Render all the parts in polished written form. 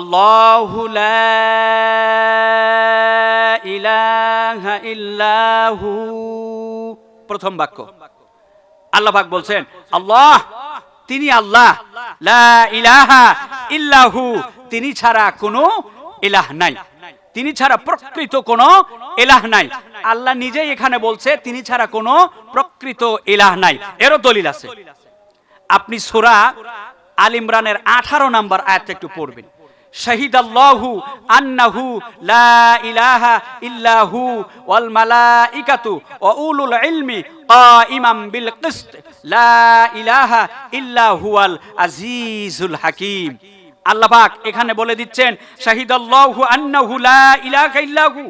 আল্লাহু লা ইলাহা ইল্লাহু, প্রথম বাক্য। আল্লাহ পাক বলছেন আল্লাহ, তিনি আল্লাহ, লা ইলাহা ইল্লাহু, তিনি ছাড়া কোনো ইলাহ নাই, তিনি ছাড়া প্রকৃত কোনো ইলাহ নাই। আল্লাহ নিজেই এখানে বলছে তিনি ছাড়া কোনো প্রকৃত ইলাহ নাই, এরও দলিল আছে। আপনি সূরা আল ইমরানের 18 নম্বর আয়াতটা একটু পড়বেন। শাহিদাল্লাহু আন্নাহু লা ইলাহা ইল্লাহু ওয়াল মালাইকাতু ওয়া উলুল ইলমি কাইমান বিল কিসত লা ইলাহা ইল্লা হুয়াল আজিজুল হাকিম। আল্লাহ পাক এখানে বলে দিচ্ছেন শাহিদাল্লাহু আন্নাহু লা ইলাহা ইল্লাহু,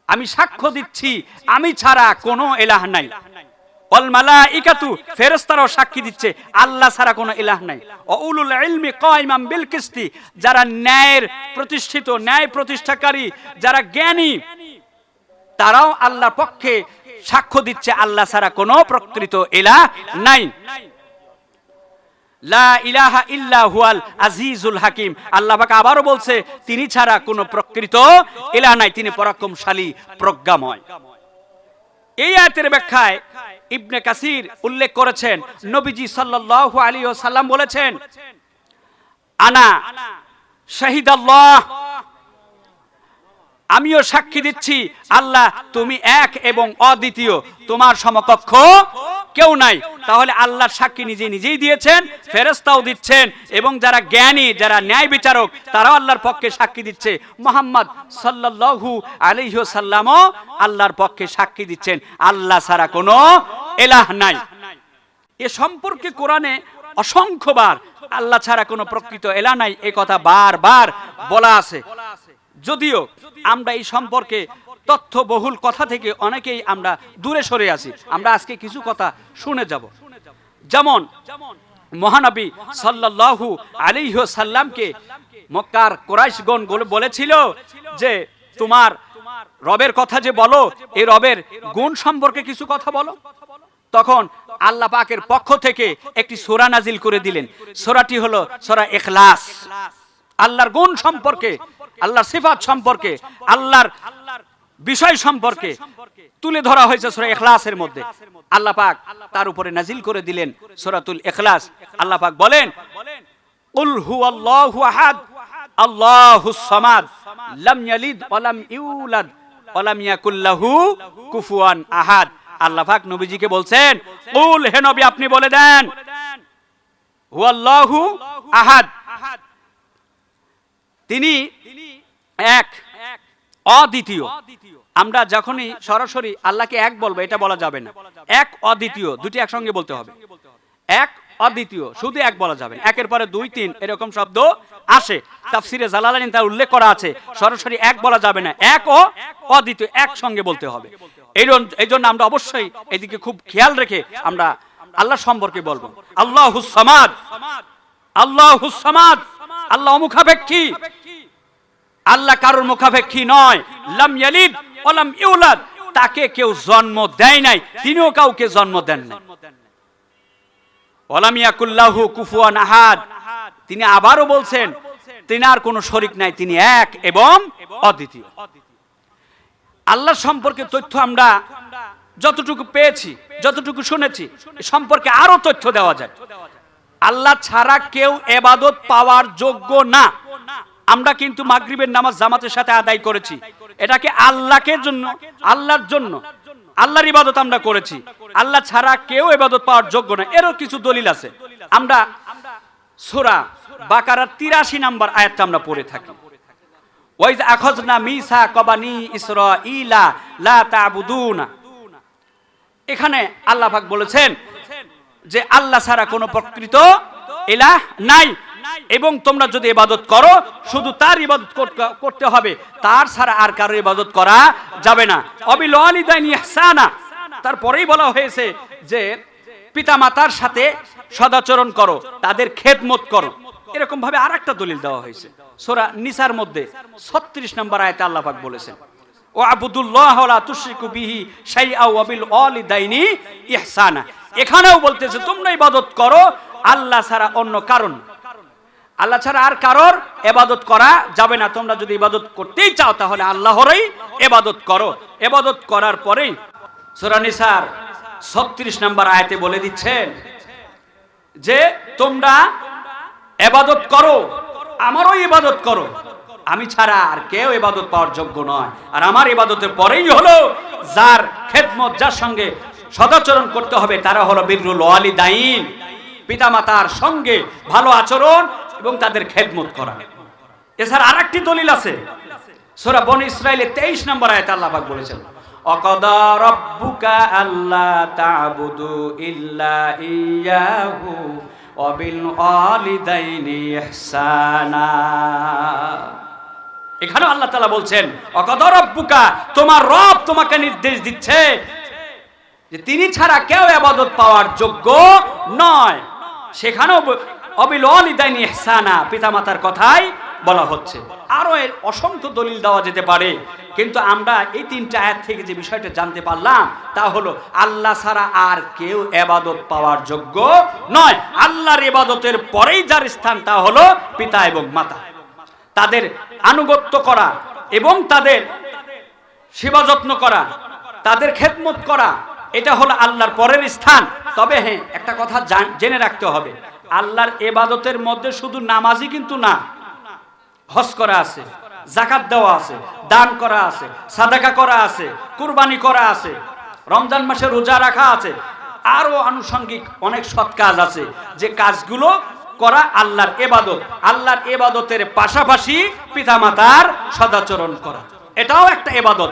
আমি সাক্ষ্য দিচ্ছি আমি ছাড়া কোনো ইলাহ নাই। ওয়াল মালাইকাতু, ফেরেশতারাও সাক্ষী দিচ্ছে আল্লাহ ছাড়া কোনো ইলাহ নাই। ওয়া উলুল ইলমি কাইমান বিল কিসতি, যারা ন্যায়ের প্রতিষ্ঠিত, ন্যায় প্রতিষ্ঠাকারী, যারা জ্ঞানী, তারাও আল্লাহর পক্ষে সাক্ষ্য দিচ্ছে আল্লাহ ছাড়া কোনো প্রকৃত ইলাহ নাই। লা ইলাহা ইল্লা হুয়াল আজিজুল হাকিম। আল্লাহ পাক আবারও বলছে তিনি ছাড়া কোনো প্রকৃত ইলাহ নাই, তিনি পরাক্রমশালী, প্রজ্ঞাময়। এই আয়াতের ব্যাখ্যায় ইবনে কাসির উল্লেখ করেছেন নবীজি সাল্লাল্লাহু আলাইহি ওয়াসাল্লাম বলেছেন আনা শাহিদাল্লাহ, আমিও সাক্ষী দিচ্ছি আল্লাহ তুমি এক এবং অদ্বিতীয়, তোমার সমকক্ষ কেউ নাই। তাহলে আল্লাহর সাক্ষী নিজে নিজেই দিয়েছেন, ফেরেশতাও দিচ্ছেন, এবং যারা জ্ঞানী, যারা ন্যায় বিচারক, তারাও আল্লাহর পক্ষে সাক্ষী দিচ্ছে। মুহাম্মদ সাল্লাল্লাহু আলাইহি ওয়াসাল্লামও আল্লাহর পক্ষে সাক্ষী দিচ্ছেন আল্লাহ ছাড়া কোনো ইলাহ নাই। এ সম্পর্কে কোরআনে অসংখ্যবার আল্লাহ ছাড়া কোনো প্রকৃত ইলাহ নাই এই কথা বারবার বলা আছে। যদিও আমরা এই সম্পর্কে তথ্যবহুল কথা থেকে অনেকেই আমরা দূরে সরে আছি, আমরা আজকে কিছু কথা শুনে যাব। যেমন মহানবী সাল্লাল্লাহু আলাইহি ওয়াসাল্লামকে মক্কার কুরাইশগণ বলেছিল যে তোমার রবের কথা যে বলো, এই রবের গুণ সম্পর্কে কিছু কথা বলো। তখন আল্লাহ পাকের পক্ষ থেকে একটি সূরা নাজিল করে দিলেন। সূরাটি হলো সূরা ইখলাস। আল্লাহর গুণ সম্পর্কে, আল্লাহর সিফাত সম্পর্কে, আল্লাহর বিষয় সম্পর্কে তুলে ধরা হয়েছে সূরা ইখলাসের মধ্যে। আল্লাহ পাক তার উপরে নাজিল করে দিলেন সূরাতুল ইখলাস। আল্লাহ পাক বলেন কুল হুয়াল্লাহু আহাদ আল্লাহুস সামাদ লাম ইয়ালিদ ওয়া লাম ইউলাদ ওয়া লাম ইয়াকুল লাহু কুফুয়ান আহাদ। আল্লাহ পাক নবীজিকে বলছেন কুল, হে নবী আপনি বলে দেন হুয়াল্লাহু আহাদ, তিনি এক, অদ্বিতীয়। আমরা যখনই সরাসরি আল্লাহকে এক বলবো এটা বলা যাবে না, এক অদ্বিতীয় দুটি একসঙ্গে বলতে হবে। এক অদ্বিতীয়, শুধু এক বলা যাবে না, একের পরে দুই তিন এরকম শব্দ আসে, তাফসিরে জালালাইন তার উল্লেখ করা আছে। সরাসরি এক বলা যাবে না, এক ও অদ্বিতীয় একসঙ্গে বলতে হবে। এই জন্য আমরা অবশ্যই এদিকে খুব খেয়াল রেখে আমরা আল্লাহ সম্পর্কে বলবো আল্লাহুস সামাদ। আল্লাহুস সামাদ, আল্লাহ অমুখাপেক্ষী, আল্লাহ কারোর মুখাপেক্ষী নয়। লাম ইয়ালিদ ওয়া লাম ইউলাদ, তাকে কেউ জন্ম দেয় নাই, তিনিও কাউকে জন্ম দেন নাই। ওয়া লাম ইয়াকুল লাহু কুফুয়ান আহাদ, তিনি আবারও বলছেন তিনার কোনো শরীক নাই, তিনি এক এবং অদ্বিতীয়। আল্লাহ সম্পর্কে তথ্য আমরা যতটুকু পেয়েছি, যতটুকু শুনেছি, সম্পর্কে আরো তথ্য দেওয়া যায়। আল্লাহ ছাড়া কেউ ইবাদত পাওয়ার যোগ্য না। আমরা কিন্তু মাগরিবের নামাজ জামাতের সাথে আদায় করেছি, এটাকে আল্লাহকে জন্য, আল্লাহর জন্য, আল্লাহর ইবাদত আমরা করেছি। আল্লাহ ছাড়া কেউ ইবাদত পাওয়ার যোগ্য না, এরও কিছু দলিল আছে। আমরা সূরা বাকারার 83 নম্বর আয়াতটা আমরা পড়ে থাকি। ওয়াইজ আখাযনা মিসাকা বানি ইসরাঈলা লা তা'বুদুনা, এখানে আল্লাহ পাক বলেছেন যে আল্লাহ ছাড়া কোনো প্রকৃত ইলাহ নাই, এবং তোমরা যদি ইবাদত করো শুধু তার ইবাদত করতে হবে, তার ছাড়া আর কারো ইবাদত করা যাবে না। অবিল ওয়ালিদাইনি ইহসানা, তারপরেই বলা হয়েছে যে পিতামাতার সাথে সদাচরণ করো, তাদের খেদমত করো। এরকম ভাবে আরেকটা দলিল দেওয়া হয়েছে সূরা নিসার মধ্যে 36 নম্বর আয়াতে আল্লাহ পাক বলেছেন ও আবুদুল্লাহ ওয়া তুশরিকু বিহি শাইআ ওয়া বিল ওয়ালিদাইনি ইহসানা। এখানেও বলতেছে তোমরা ইবাদত করো আল্লাহ ছাড়া অন্য কারণ। আল্লাহ ছাড়া আর কারোর ইবাদত করা যাবে না। তোমরা যদি ইবাদত করতেই চাও তাহলে আল্লাহরই ইবাদত করো। ইবাদত করার পরেই সূরা নিসার 36 নম্বর আয়াতে বলে দিচ্ছেন যে তোমরা ইবাদত করো, আমারও ইবাদত করো, আমি ছাড়া আর কেউ ইবাদত পাওয়ার যোগ্য নয়। আর আমার ইবাদতের পরেই হলো যার খেদমত, যার সঙ্গে সদাচরণ করতে হবে তারা হলো বিররুল ওয়ালিদাইন, পিতামাতার সঙ্গে ভালো আচরণ এবং তাদের খেদমত করা। এছাড়া আরেকটি দলিল আছে, সূরা বনী ইসরাঈলের 23 নম্বর আয়াতে আল্লাহ পাক বলেছেন ওয়াকাদা রাব্বুকা আল্লা তা'বুদু ইল্লা ইয়াহু ওয়া বিল ওয়ালিদাইনি ইহসানা। এখানে আল্লাহ তাআলা বলছেন ওয়াকাদা রাব্বুকা, তোমার রব তোমাকে নির্দেশ দিচ্ছে যে তিনি ছাড়া কেউ ইবাদত পাওয়ার যোগ্য নয়। সেখানেও ওয়াবিল ওয়ালিদাইনি ইহসানা, পিতামাতার কথাই বলা হচ্ছে। আরো এর অসংখ্য দলিল দেওয়া যেতে পারে, কিন্তু আমরা এই 3টা আয়াত থেকে যে বিষয়টা জানতে পারলাম তা হলো আল্লাহ ছাড়া আর কেউ ইবাদত পাওয়ার যোগ্য নয়। আল্লাহর ইবাদতের পরেই যার স্থান তা হলো পিতা এবং মাতা। তাদের আনুগত্য করা এবং তাদের সেবা যত্ন করা, তাদের খেদমত করা, এটা হলো আল্লাহর পরের স্থান। তবে হ্যাঁ, একটা কথা জেনে রাখতে হবে, আল্লাহর ইবাদতের মধ্যে শুধু নামাজই কিন্তু না, হজ করা আছে, যাকাত দেওয়া আছে, দান করা আছে, সাদাকা করা আছে, কুরবানি করা আছে, রমজান মাসে রোজা রাখা আছে, আরো আনুষঙ্গিক অনেক সৎ কাজ আছে যে কাজগুলো করা আল্লাহর ইবাদত। আল্লাহর ইবাদতের পাশাপাশি পিতামাতার সদাচরণ করা, এটাও একটা ইবাদত।